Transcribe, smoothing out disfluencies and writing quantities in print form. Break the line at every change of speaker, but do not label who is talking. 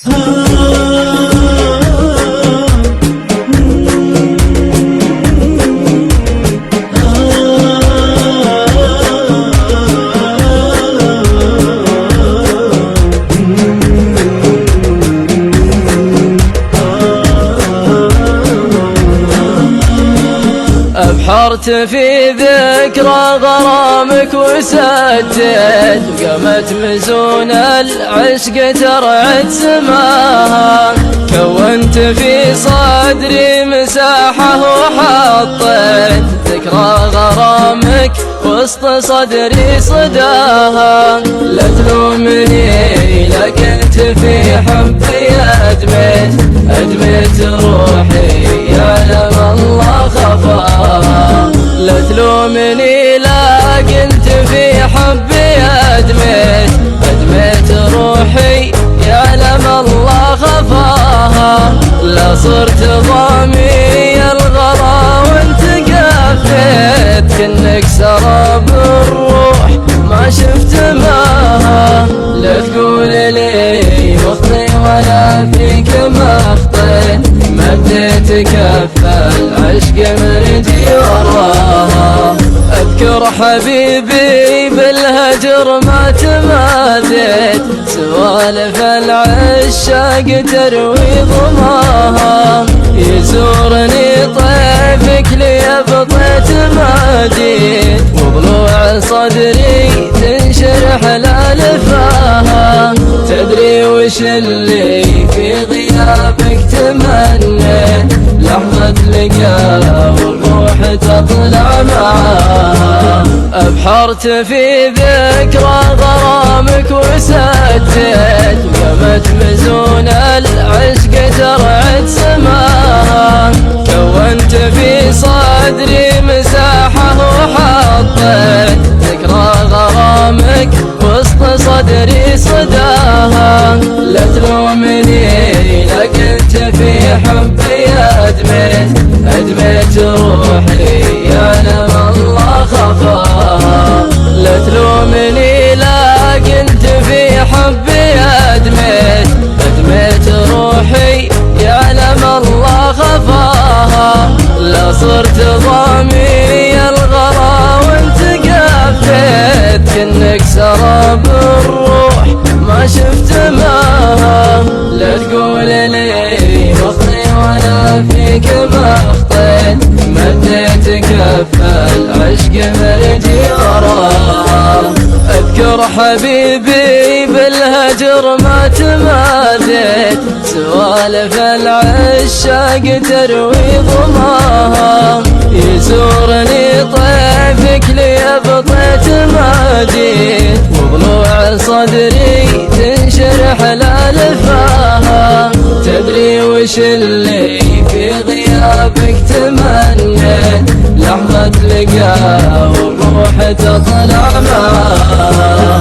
أبحرت في ذكرى غرامك وسجد، وقامت مزون العشق ترعد سماها. كونت في صدري مساحة وحطيت ذكرى غرامك وسط صدري صداها. لا تلومني لكنت في حبي أدميت روحي يعلم الله خفاها. لا تلومني لكنت في حبي أدميت روحي يعلم الله خفاها. لا صرت ضامي الغلا وانت قفيت، كنك سراب الروح ما شفت ماها. لا تقول لي مخطي ولا فيك مخطي، ما بديت كفى العشق مردي وراها. اذكر حبيبي بالهجر ما تماديت، سوالف العشاق تروي ضماها. يزورني طيفك لي بطيت ما جيت، وضلوع صدري تنشرح لالفاها. تدري وش اللي في غيابك تمنيت؟ لحظة لقاء والروح تطلع معاها. أبحرت في ذكرى غرامك وسجد، وقامت مزون العشق ترعد سماها. كونت في صدري مساحة وحطيت ذكرى غرامك وسط صدري صداها. لا تلومني لكنت في حبي أدميت روحي يعلم الله خفاها. لا تلومني لكنت في حبي أدميت روحي يعلم الله خفاها. لا صرت ضامي الغلا وانت قفيت، كنك سراب الروح ما شفت ماها. لا تقول لي مخطي ولا فيك مخطيت، مديت كفى العشق مردي وراها. اذكر حبيبي بالهجر ما تماديت، سوالف العشاق تروي ضماها. يزورني طيفك لي بطيت ما جيت، وضلوع صدري تنشرح لالفاها. تدري وش اللي في غيابك تمنيت؟ لحظة لقاء والروح تطلع معاها.